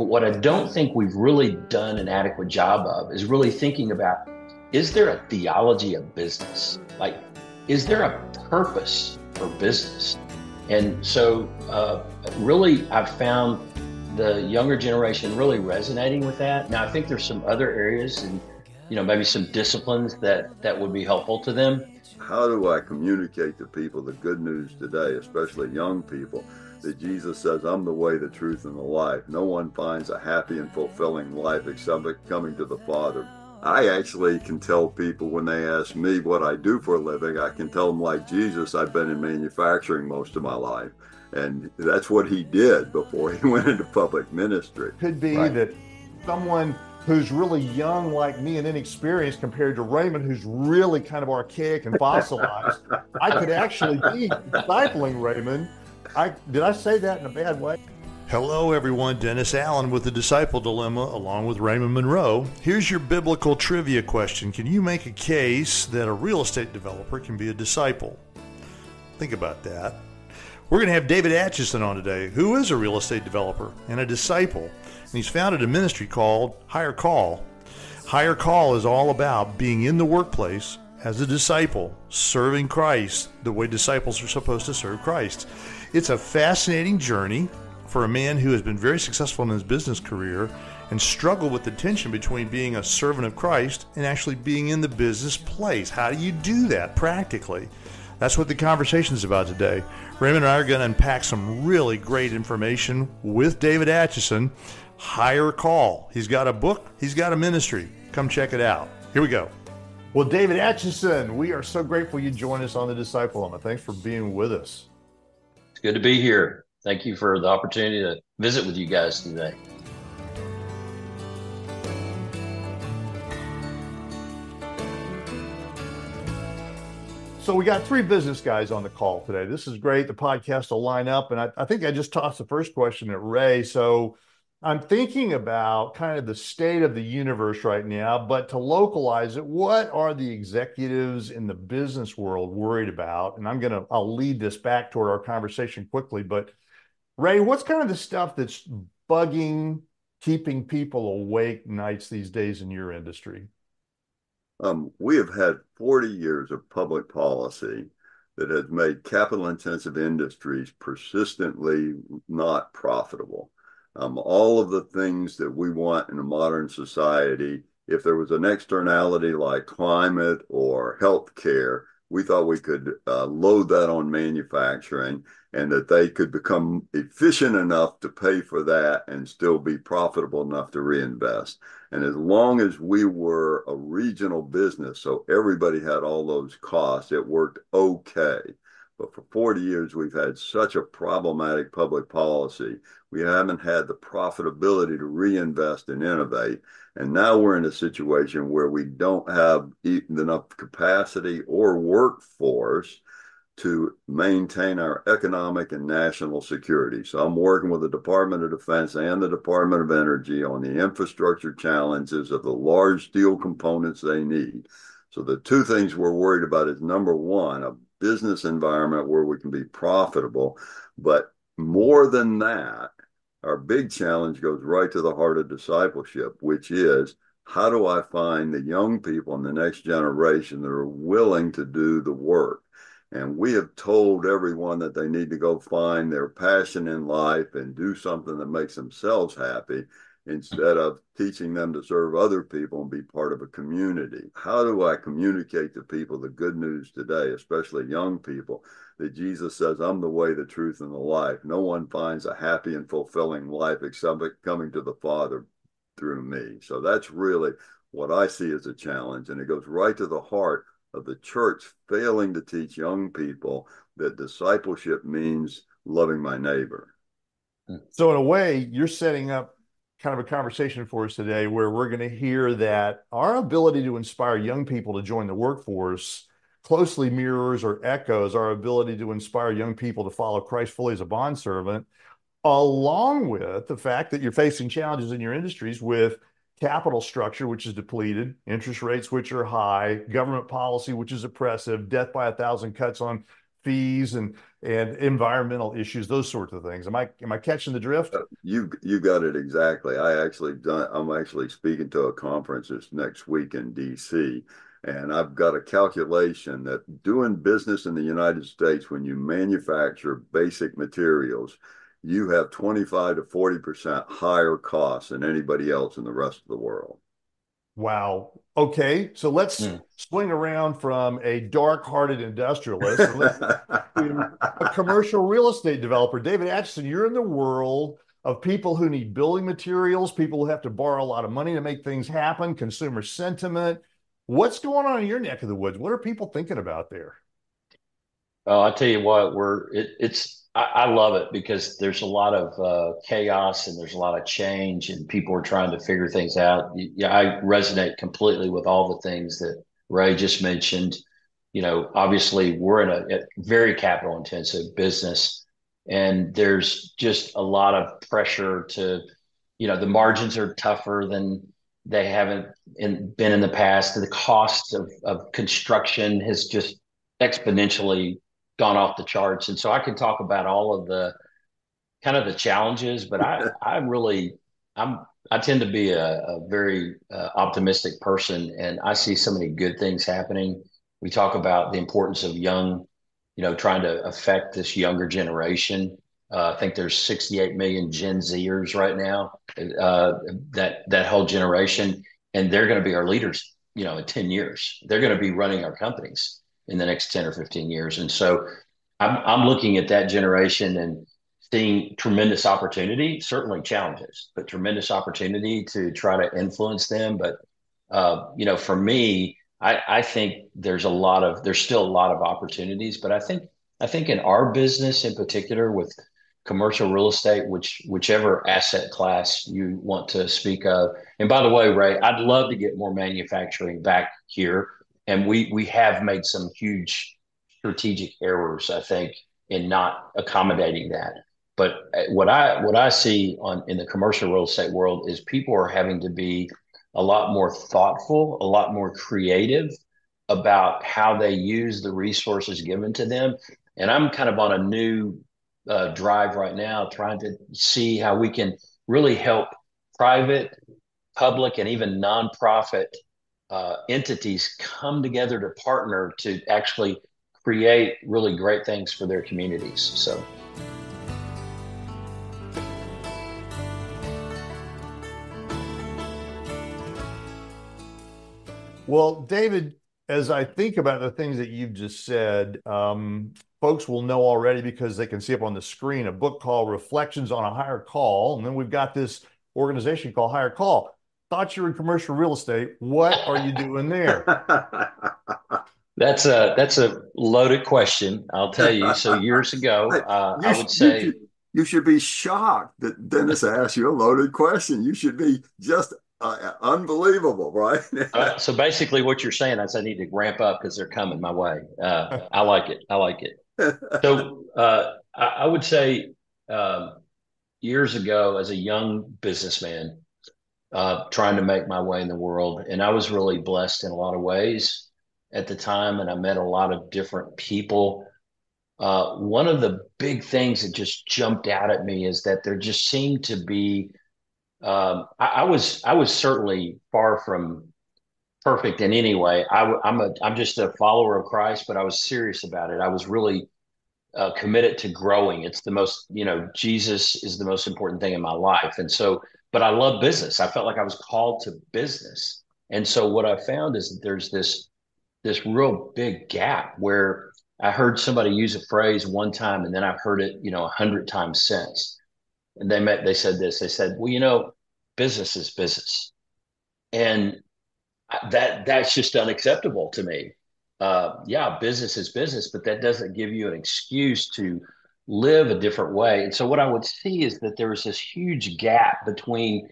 But what I don't think we've really done an adequate job of is really thinking about, is there a theology of business? Like, is there a purpose for business? And so really, I've found the younger generation really resonating with that. Now, I think there's some other areas and, maybe some disciplines that would be helpful to them. How do I communicate to people the good news today, especially young people, that Jesus says, I'm the way, the truth, and the life. No one finds a happy and fulfilling life except coming to the Father. I actually can tell people when they ask me what I do for a living, I can tell them, like Jesus, I've been in manufacturing most of my life. And that's what he did before he went into public ministry. Could be right. That someone who's really young like me and inexperienced compared to Raymond, who's really kind of archaic and fossilized, I could actually be discipling Raymond. Did I say that in a bad way? Hello, everyone. Dennis Allen with the Disciple Dilemma, along with Raymond Monroe. Here's your biblical trivia question. Can you make a case that a real estate developer can be a disciple? Think about that. We're going to have David Atchison on today, who is a real estate developer and a disciple. And he's founded a ministry called Higher Call. Higher Call is all about being in the workplace as a disciple, serving Christ the way disciples are supposed to serve Christ. It's a fascinating journey for a man who has been very successful in his business career and struggled with the tension between being a servant of Christ and actually being in the business place. How do you do that practically? That's what the conversation is about today. Raymond and I are going to unpack some really great information with David Atchison. Higher Call. He's got a book. He's got a ministry. Come check it out. Here we go. Well, David Atchison, we are so grateful you joined us on the Disciple Dilemma. Thanks for being with us. It's good to be here. Thank you for the opportunity to visit with you guys today. So we got three business guys on the call today. This is great. The podcast will line up. And I think I just tossed the first question at Ray. So I'm thinking about kind of the state of the universe right now, but to localize it, what are the executives in the business world worried about? And I'll lead this back toward our conversation quickly, but Ray, what's kind of the stuff that's bugging, keeping people awake nights these days in your industry? We have had 40 years of public policy that has made capital-intensive industries persistently not profitable. All of the things that we want in a modern society, if there was an externality like climate or healthcare, we thought we could load that on manufacturing and that they could become efficient enough to pay for that and still be profitable enough to reinvest. And as long as we were a regional business, so everybody had all those costs, it worked okay. But for 40 years, we've had such a problematic public policy. We haven't had the profitability to reinvest and innovate. And now we're in a situation where we don't have enough capacity or workforce to maintain our economic and national security. So I'm working with the Department of Defense and the Department of Energy on the infrastructure challenges of the large steel components they need. So the two things we're worried about is, number one, a business environment where we can be profitable. But more than that, our big challenge goes right to the heart of discipleship, which is, how do I find the young people in the next generation that are willing to do the work? And we have told everyone that they need to go find their passion in life and do something that makes themselves happy, instead of teaching them to serve other people and be part of a community. How do I communicate to people the good news today, especially young people, that Jesus says, I'm the way, the truth, and the life. No one finds a happy and fulfilling life except coming to the Father through me. So that's really what I see as a challenge. And it goes right to the heart of the church failing to teach young people that discipleship means loving my neighbor. So in a way, you're setting up kind of a conversation for us today where we're going to hear that our ability to inspire young people to join the workforce closely mirrors or echoes our ability to inspire young people to follow Christ fully as a bondservant, along with the fact that you're facing challenges in your industries with capital structure, which is depleted, interest rates, which are high, government policy, which is oppressive, death by 1,000 cuts on fees, and and environmental issues, those sorts of things. Am I catching the drift? You got it exactly. I'm actually speaking to a conference this next week in DC, and I've got a calculation that doing business in the United States, when you manufacture basic materials, you have 25 to 40% higher costs than anybody else in the rest of the world. Wow. Okay, so let's swing around from a dark-hearted industrialist and let's to a commercial real estate developer. David Atchison, you're in the world of people who need building materials, people who have to borrow a lot of money to make things happen, consumer sentiment. What's going on in your neck of the woods? What are people thinking about there? Oh, I tell you what, I love it because there's a lot of chaos and there's a lot of change and people are trying to figure things out. Yeah, I resonate completely with all the things that Ray just mentioned. Obviously we're in a very capital intensive business and there's just a lot of pressure the margins are tougher than they haven't been in the past. The cost of construction has just exponentially gone off the charts. And so I can talk about all of the kind of the challenges, but I tend to be a very optimistic person and I see so many good things happening. We talk about the importance of trying to affect this younger generation. I think there's 68 million Gen Zers right now, that whole generation, and they're going to be our leaders, in 10 years. They're going to be running our companies in the next 10 or 15 years. And so I'm looking at that generation and seeing tremendous opportunity, certainly challenges, but tremendous opportunity to try to influence them. But, for me, I think there's still a lot of opportunities, but I think in our business in particular with commercial real estate, whichever asset class you want to speak of. And by the way, Ray, I'd love to get more manufacturing back here. And we have made some huge strategic errors, I think, in not accommodating that. But what I see in the commercial real estate world is people are having to be a lot more thoughtful, a lot more creative about how they use the resources given to them. And I'm kind of on a new drive right now, trying to see how we can really help private, public, and even nonprofit entities come together to partner to actually create really great things for their communities. So. Well, David, as I think about the things that you've just said, folks will know already because they can see up on the screen a book called Reflections on a Higher Call. And then we've got this organization called Higher Call. Thought you were in commercial real estate. What are you doing there? That's a loaded question, I'll tell you. So years ago, I would say you should be shocked that Dennis asked you a loaded question. You should be just unbelievable, right? So basically, what you're saying is I need to ramp up because they're coming my way. I like it. I like it. So I would say years ago, as a young businessman, trying to make my way in the world, and I was really blessed in a lot of ways at the time, and I met a lot of different people. One of the big things that just jumped out at me is that there just seemed to be I was certainly far from perfect in any way. I'm just a follower of Christ, but I was serious about it. I was really committed to growing. It's the most, Jesus is the most important thing in my life. And so, but I love business. I felt like I was called to business. And so what I found is that there's this real big gap where I heard somebody use a phrase one time and then I've heard it, 100 times since. And they said this, they said, well, business is business. And that's just unacceptable to me. Yeah, business is business, but that doesn't give you an excuse to live a different way. And so what I would see is that there is this huge gap between,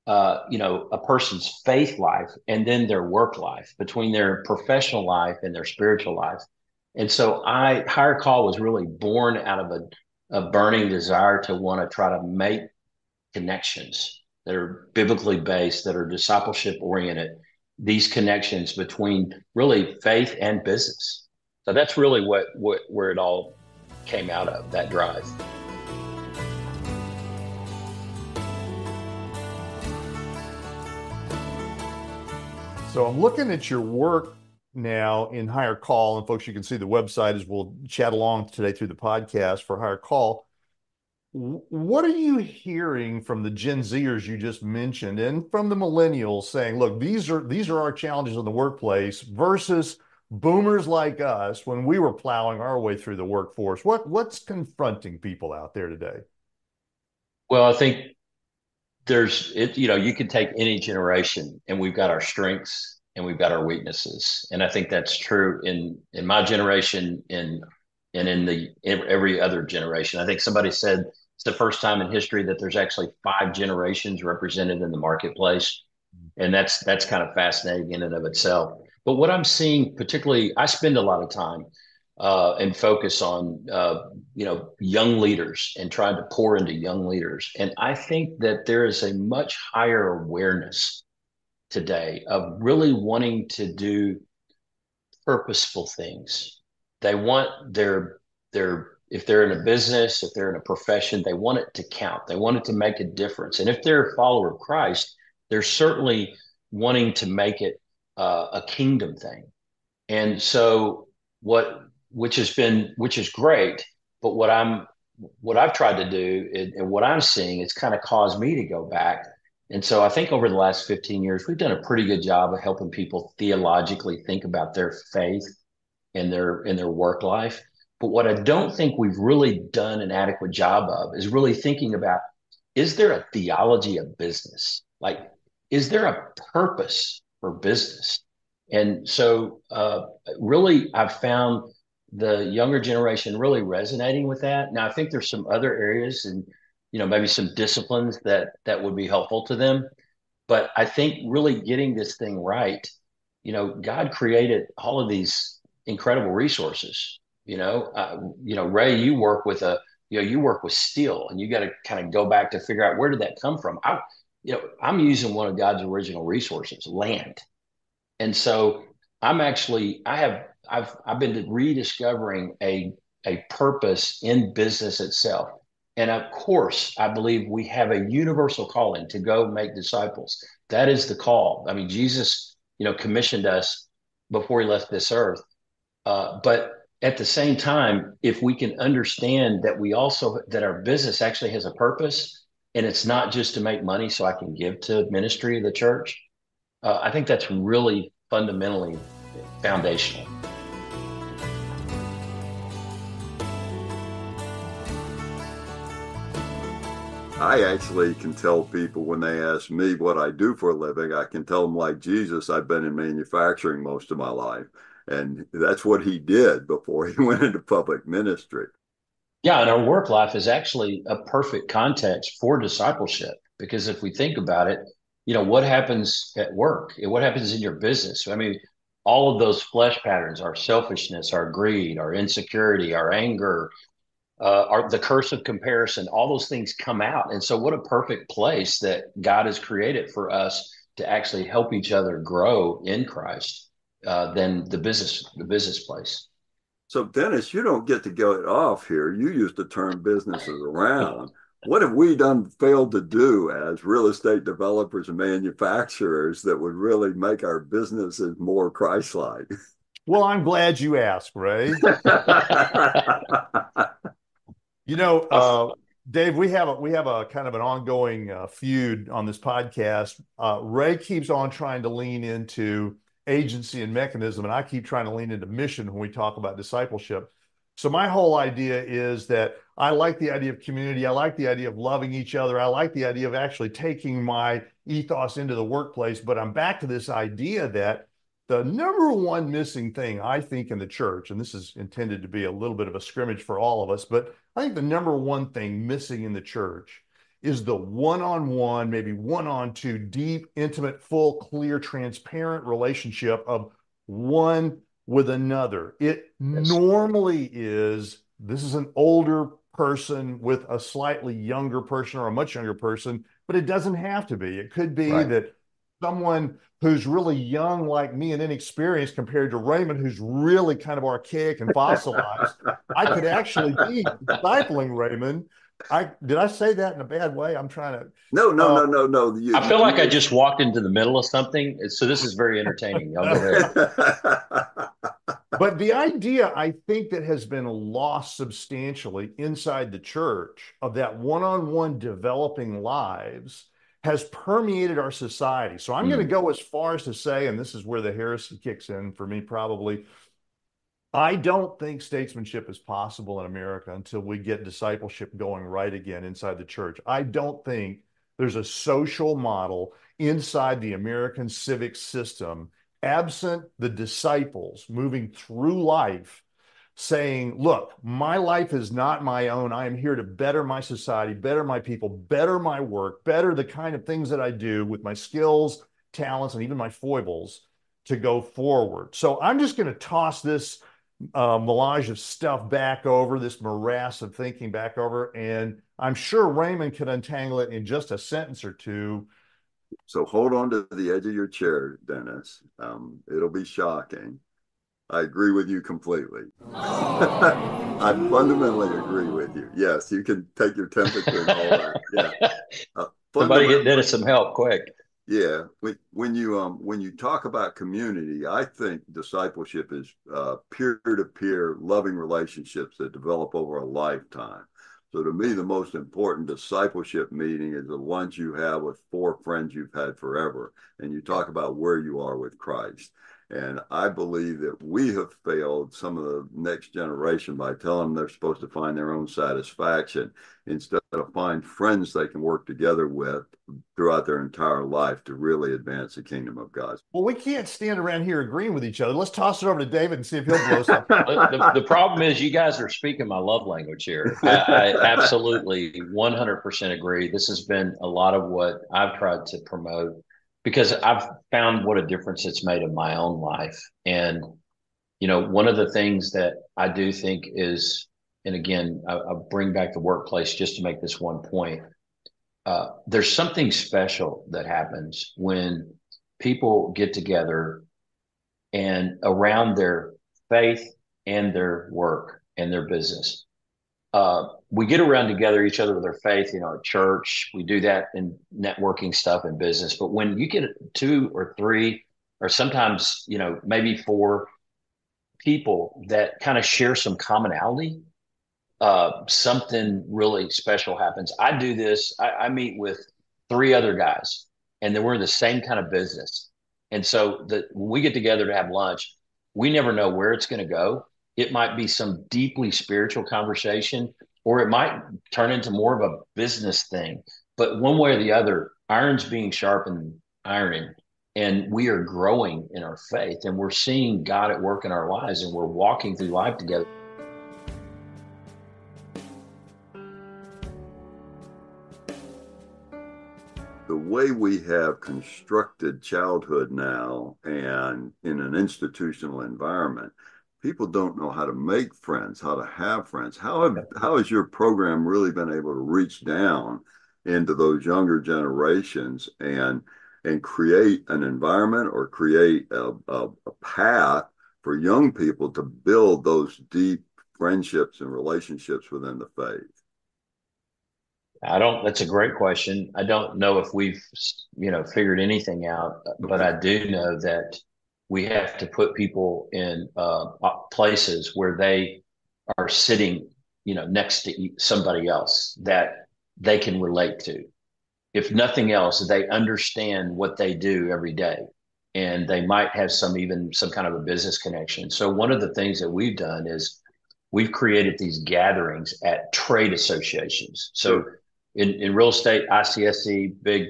a person's faith life and then their work life, between their professional life and their spiritual life. And so Higher Call was really born out of a burning desire to want to try to make connections that are biblically based, that are discipleship oriented, these connections between really faith and business. So that's really where it all came out of that drive. So I'm looking at your work now in Higher Call, and folks, you can see the website as we'll chat along today through the podcast for Higher Call. What are you hearing from the Gen Zers you just mentioned and from the millennials saying, look, these are our challenges in the workplace versus boomers like us when we were plowing our way through the workforce? What's confronting people out there today? Well, I think you could take any generation and we've got our strengths and we've got our weaknesses. And I think that's true in my generation and in every other generation. I think somebody said it's the first time in history that there's actually 5 generations represented in the marketplace. And that's kind of fascinating in and of itself. But what I'm seeing, particularly, I spend a lot of time and focus on young leaders and trying to pour into young leaders. And I think that there is a much higher awareness today of really wanting to do purposeful things. They want their if they're in a business, if they're in a profession, they want it to count. They want it to make a difference. And if they're a follower of Christ, they're certainly wanting to make it a kingdom thing. And so which is great, but what I've tried to do and what I'm seeing, it's kind of caused me to go back. And so I think over the last 15 years, we've done a pretty good job of helping people theologically think about their faith in their work life. But what I don't think we've really done an adequate job of is really thinking about, is there a theology of business? Like, is there a purpose for business? And so really, I've found the younger generation really resonating with that. Now, I think there's some other areas and, maybe some disciplines that would be helpful to them. But I think really getting this thing right, God created all of these incredible resources. Ray, you work with steel, and you got to kind of go back to figure out where did that come from. I'm using one of God's original resources, land. And so I've been rediscovering a purpose in business itself. And of course, I believe we have a universal calling to go make disciples. That is the call. I mean, Jesus, commissioned us before he left this earth. But at the same time, if we can understand that our business actually has a purpose, and it's not just to make money so I can give to ministry of the church, I think that's really fundamentally foundational. I actually can tell people when they ask me what I do for a living, I can tell them, like Jesus, I've been in manufacturing most of my life. And that's what he did before he went into public ministry. Yeah, and our work life is actually a perfect context for discipleship, because if we think about it, what happens at work? What happens in your business? I mean, all of those flesh patterns, our selfishness, our greed, our insecurity, our anger, the curse of comparison, all those things come out. And so what a perfect place that God has created for us to actually help each other grow in Christ than the business place. So Dennis, you don't get to go off here. You used to turn businesses around. What have we failed to do as real estate developers and manufacturers that would really make our businesses more Christ-like? Well, I'm glad you asked, Ray. Dave, we have a kind of an ongoing feud on this podcast. Ray keeps on trying to lean into agency and mechanism, and I keep trying to lean into mission when we talk about discipleship. So my whole idea is that I like the idea of community. I like the idea of loving each other. I like the idea of actually taking my ethos into the workplace. But I'm back to this idea that the number one missing thing, I think, in the church, and this is intended to be a little bit of a scrimmage for all of us, but I think the number one thing missing in the church is the one-on-one, maybe one-on-two, deep, intimate, full, clear, transparent relationship of one with another. It normally is, this is an older person with a slightly younger person or a much younger person, but it doesn't have to be. It could be that someone who's really young like me and inexperienced compared to Raymond, who's really kind of archaic and fossilized, I could actually be discipling Raymond. Did I say that in a bad way? I'm trying to. No, no, Uh, no, no, no. I feel like I just walked into the middle of something. So this is very entertaining. Y'all go ahead. But the idea, I think, that has been lost substantially inside the church of that one-on-one developing lives has permeated our society. So I'm going to go as far as to say, and this is where the heresy kicks in for me probably, I don't think statesmanship is possible in America until we get discipleship going right again inside the church. I don't think there's a social model inside the American civic system, absent the disciples moving through life saying, look, my life is not my own. I am here to better my society, better my people, better my work, better the kind of things that I do with my skills, talents, and even my foibles to go forward. So I'm just going to toss this melange of stuff back over, this morass of thinking back over, and I'm sure Raymond can untangle it in just a sentence or two. So hold on to the edge of your chair, Dennis. It'll be shocking. I agree with you completely. I fundamentally agree with you. Yes, you can take your temperature and all that. Yeah. Somebody get Dennis some help quick. Yeah. When you talk about community, I think discipleship is peer-to-peer loving relationships that develop over a lifetime. So to me, the most important discipleship meeting is the lunch you have with 4 friends you've had forever, and you talk about where you are with Christ. And I believe that we have failed some of the next generation by telling them they're supposed to find their own satisfaction instead of find friends they can work together with throughout their entire life to really advance the kingdom of God. Well, we can't stand around here agreeing with each other. Let's toss it over to David and see if he'll blow something. The problem is you guys are speaking my love language here. I absolutely 100% agree. This has been a lot of what I've tried to promote because I've found what a difference it's made in my own life. And, one of the things that I do think is, and again, I'll bring back the workplace just to make this one point. There's something special that happens when people get together and around their faith and their work and their business. We get around together each other with our faith, at church. We do that in networking stuff and business. But when you get 2 or 3, or sometimes, maybe 4 people that kind of share some commonality, something really special happens. I do this. I meet with 3 other guys, and then we're in the same kind of business. And so when we get together to have lunch, we never know where it's going to go. It might be some deeply spiritual conversation, or it might turn into more of a business thing. But one way or the other, iron's being sharpened iron, and we are growing in our faith, and we're seeing God at work in our lives, and we're walking through life together. The way we have constructed childhood now and in an institutional environment, people don't know how to make friends, how to have friends. How has your program really been able to reach down into those younger generations and create an environment or create a path for young people to build those deep friendships and relationships within the faith? That's a great question. I don't know if we've, figured anything out, but I do know that we have to put people in places where they are sitting, next to somebody else that they can relate to. If nothing else, they understand what they do every day, and they might have some kind of a business connection. So one of the things that we've done is we've created these gatherings at trade associations. So in real estate, ICSC, big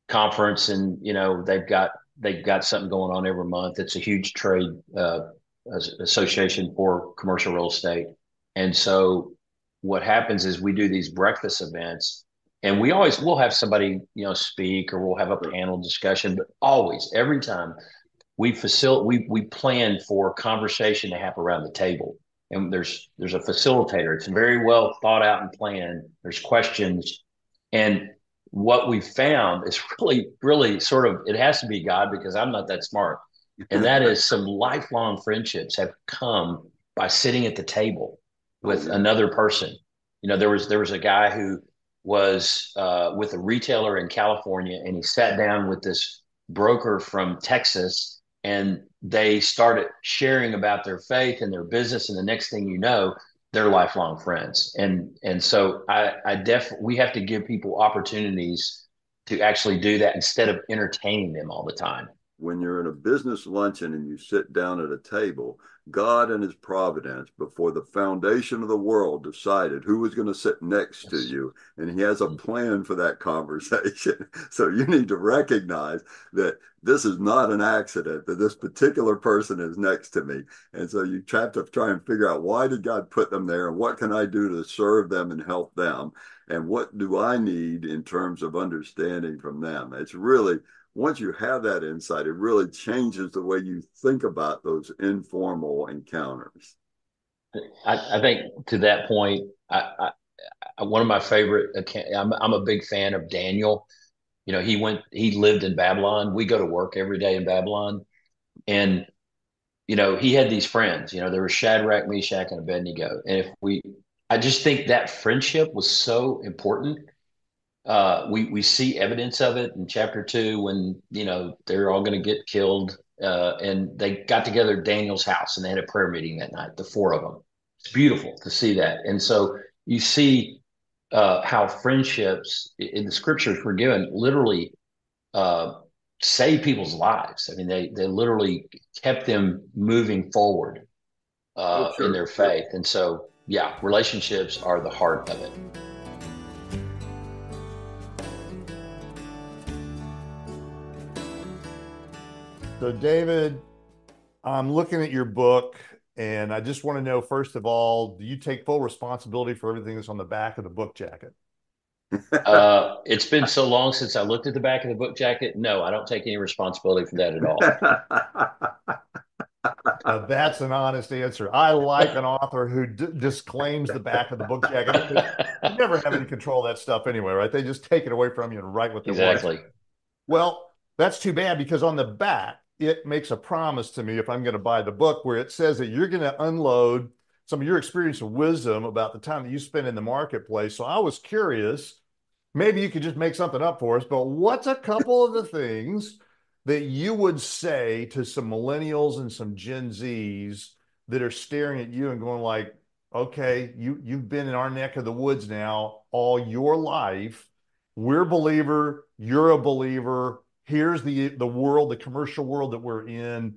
conference, and they've got something going on every month. It's a huge trade association for commercial real estate. And so what happens is we do these breakfast events, and we'll have somebody speak, or we'll have a panel discussion, but always, every time we plan for conversation to happen around the table. And there's a facilitator. It's very well thought out and planned. There's questions. And what we found is really, really sort of, it has to be God because I'm not that smart. And that is some lifelong friendships have come by sitting at the table with another person. There was a guy who was with a retailer in California, and he sat down with this broker from Texas, and they started sharing about their faith and their business. And the next thing you know, they're lifelong friends. And so I definitely, we have to give people opportunities to actually do that instead of entertaining them all the time. When you're in a business luncheon and you sit down at a table, God in his providence, before the foundation of the world, decided who was going to sit next to you. And he has a plan for that conversation. So you need to recognize that this is not an accident, that this particular person is next to me. And so you have to try and figure out, why did God put them there? And what can I do to serve them and help them? And what do I need in terms of understanding from them? It's really, once you have that insight, it really changes the way you think about those informal encounters. I think to that point, one of my favorite, I'm a big fan of Daniel. He lived in Babylon. We go to work every day in Babylon. And, he had these friends, there was Shadrach, Meshach, and Abednego. And I just think that friendship was so important. We see evidence of it in chapter 2 when they're all going to get killed, and they got together at Daniel's house and they had a prayer meeting that night, the 4 of them. It's beautiful to see that. And so you see how friendships in the scriptures were given literally save people's lives. I mean, they literally kept them moving forward in their faith. And so, yeah, relationships are the heart of it. So, David, I'm looking at your book, and I just want to know, first of all, do you take full responsibility for everything that's on the back of the book jacket? It's been so long since I looked at the back of the book jacket. No, I don't take any responsibility for that at all. That's an honest answer. I like an author who disclaims the back of the book jacket. You never have any control of that stuff anyway, right? They just take it away from you and write what they want. Exactly. Well, that's too bad, because on the back, it makes a promise to me, if I'm going to buy the book, where it says that you're going to unload some of your experience and wisdom about the time that you spend in the marketplace. So I was curious, maybe you could just make something up for us, but what's a couple of the things that you would say to some millennials and some Gen Zs that are staring at you and going like, okay, you've been in our neck of the woods now all your life. We're a believer, you're a believer. Here's the world, the commercial world that we're in.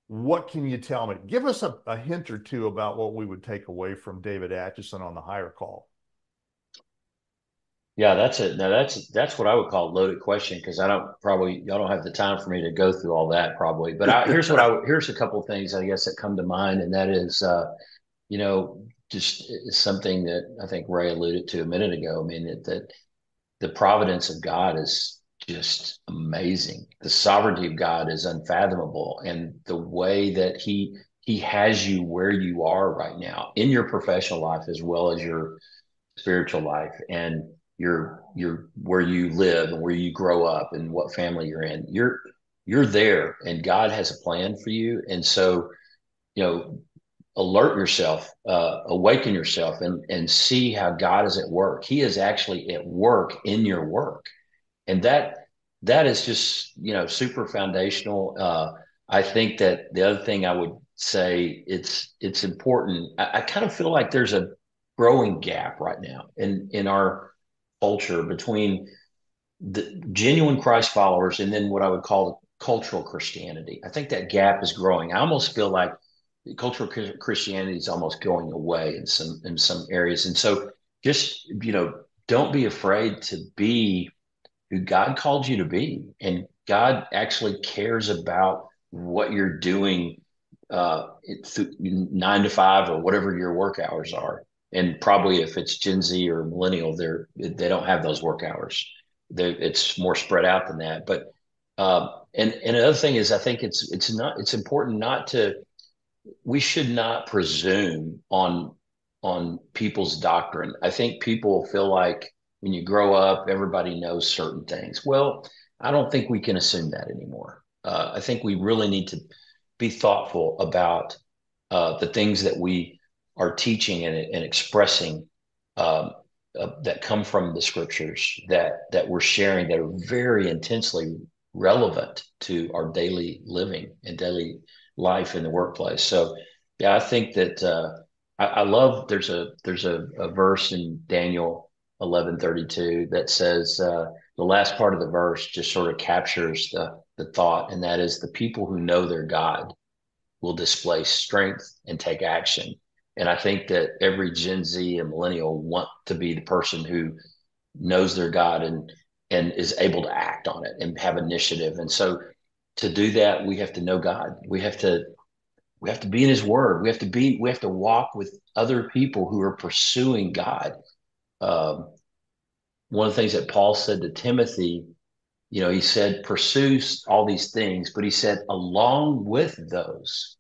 What can you tell me? Give us a hint or two about what we would take away from David Atchison on the hire call. Yeah, that's it. Now that's what I would call a loaded question, because y'all don't have the time for me to go through all that probably. But here's a couple of things I guess that come to mind, and that is, just something that I think Ray alluded to a minute ago. I mean, that the providence of God is just amazing. The sovereignty of God is unfathomable, and the way that He has you where you are right now in your professional life as well as your spiritual life, and your where you live and where you grow up and what family you're in. You're there, and God has a plan for you. And so, alert yourself, awaken yourself, and see how God is at work. He is actually at work in your work. And that is just, super foundational. I think that the other thing I would say, it's important. I kind of feel like there's a growing gap right now in our culture between the genuine Christ followers and then what I would call cultural Christianity. I think that gap is growing. I almost feel like cultural Christianity is almost going away in some areas. And so just, don't be afraid to be who God called you to be. And God actually cares about what you're doing 9 to 5 or whatever your work hours are. And probably if it's Gen Z or millennial, they don't have those work hours. It's more spread out than that. But and another thing is, I think it's important not to. We should not presume on people's doctrine. I think people feel like when you grow up, everybody knows certain things. Well, I don't think we can assume that anymore. I think we really need to be thoughtful about the things that we are teaching and expressing um, that come from the scriptures that we're sharing that are very intensely relevant to our daily living and daily life in the workplace. So, yeah, I think that I love. There's a verse in Daniel 11:32 that says the last part of the verse just sort of captures the thought, and that is the people who know their God will display strength and take action. And I think that every Gen Z and millennial want to be the person who knows their God and is able to act on it and have initiative. And so to do that, we have to know God. We have to be in his word. We have to walk with other people who are pursuing God. Um, One of the things that Paul said to Timothy, he said, pursue all these things, but he said, along with those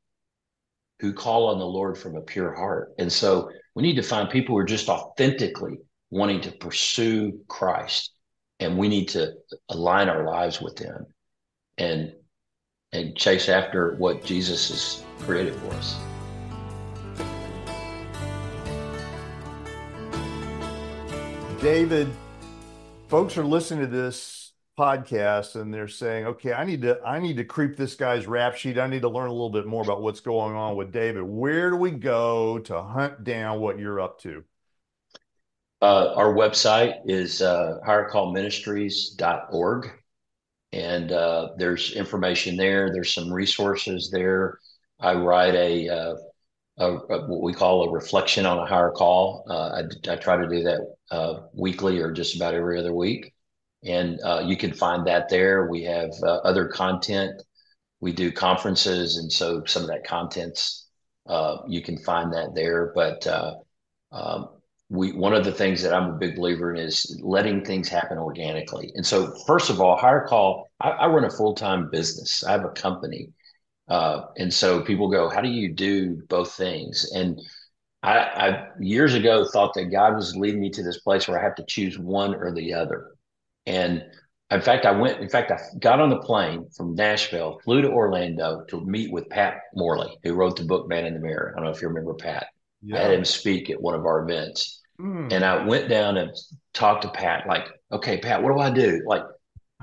who call on the Lord from a pure heart. And so we need to find people who are just authentically wanting to pursue Christ. And we need to align our lives with them and chase after what Jesus has created for us. David, folks are listening to this podcast and they're saying, okay, I need to creep this guy's rap sheet. I need to learn a little bit more about what's going on with David. Where do we go to hunt down what you're up to? Our website is highercallministries.org. And there's information there. There's some resources there. I write what we call a reflection on a higher call. I try to do that weekly or just about every other week. And you can find that there. We have other content. We do conferences. And so some of that content's, you can find that there. But um, one of the things that I'm a big believer in is letting things happen organically. And so, first of all, higher call, I run a full-time business. I have a company. And so people go, how do you do both things? And I years ago thought that God was leading me to this place where I have to choose one or the other. And I got on the plane from Nashville, flew to Orlando to meet with Pat Morley, who wrote the book Man in the Mirror. I don't know if you remember Pat. I had him speak at one of our events. And I went down and talked to Pat, like, okay, Pat, what do I do? Like,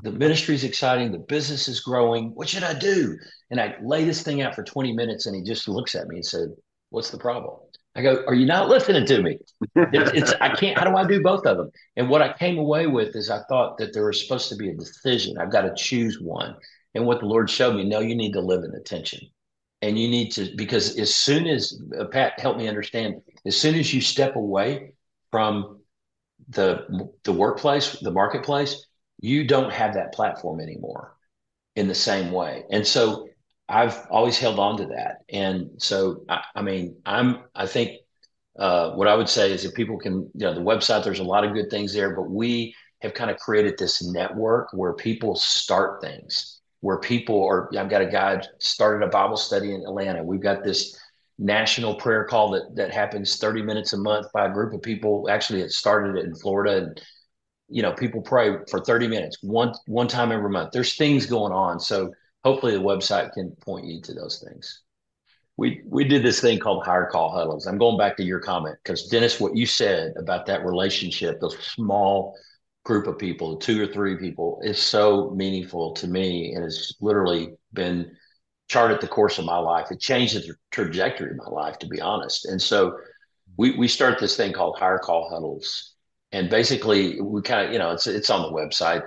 the ministry's exciting, the business is growing. What should I do? And I lay this thing out for 20 minutes and he just looks at me and said, what's the problem? I go, are you not listening to me? I can't, how do I do both of them? And what I came away with is I thought that there was supposed to be a decision. I've got to choose one. And what the Lord showed me, no, you need to live in the tension. And you need to, because as soon as, Pat helped me understand, as soon as you step away from the workplace, the marketplace, you don't have that platform anymore in the same way. And so I've always held on to that. And so, I think what I would say is if people can, the website, there's a lot of good things there, but we have kind of created this network where people start things, where people are, I've got a guy started a Bible study in Atlanta. We've got this national prayer call that happens 30 minutes a month by a group of people. Actually, it started in Florida, and people pray for 30 minutes, one time every month. There's things going on. So hopefully the website can point you to those things. We did this thing called higher call huddles. I'm going back to your comment because Dennis, what you said about that relationship, those small group of people, 2 or 3 people, is so meaningful to me and has literally been charted the course of my life. It changed the trajectory of my life, to be honest. And so we start this thing called higher call huddles. And basically we kind of, it's on the website.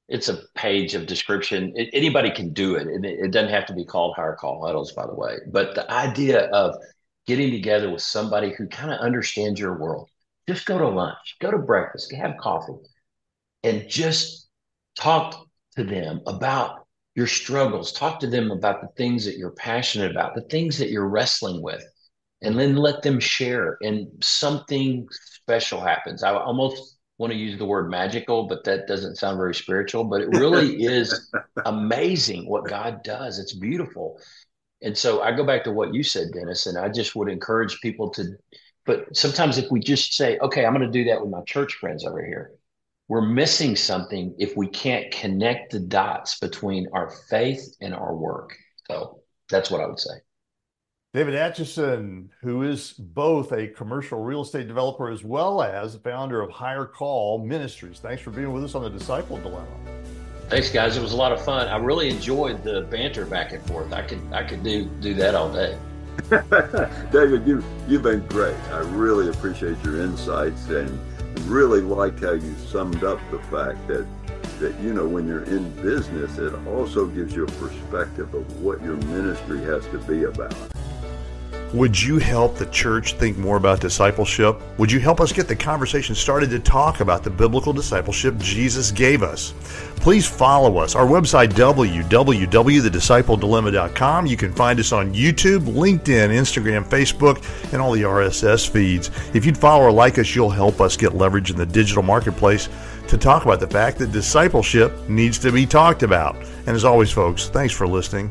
It's a page of description. Anybody can do it. And it doesn't have to be called higher call huddles, by the way. But the idea of getting together with somebody who kind of understands your world, just go to lunch, go to breakfast, have coffee, and just talk to them about your struggles. Talk to them about the things that you're passionate about, the things that you're wrestling with, and then let them share. And something special happens. I almost want to use the word magical, but that doesn't sound very spiritual, but it really is amazing what God does. It's beautiful. And so I go back to what you said, Dennis, and I just would encourage people to But sometimes if we just say, okay, I'm going to do that with my church friends over here, we're missing something if we can't connect the dots between our faith and our work. So that's what I would say. David Atchison, who is both a commercial real estate developer as well as the founder of Higher Call Ministries. Thanks for being with us on the Disciple Dilemma. Thanks, guys. It was a lot of fun. I really enjoyed the banter back and forth. I could do that all day. David, you've been great. I really appreciate your insights and really liked how you summed up the fact that when you're in business, it also gives you a perspective of what your ministry has to be about. Would you help the church think more about discipleship? Would you help us get the conversation started to talk about the biblical discipleship Jesus gave us? Please follow us. Our website, www.thediscipledilemma.com. You can find us on YouTube, LinkedIn, Instagram, Facebook, and all the RSS feeds. If you'd follow or like us, you'll help us get leverage in the digital marketplace to talk about the fact that discipleship needs to be talked about. And as always, folks, thanks for listening.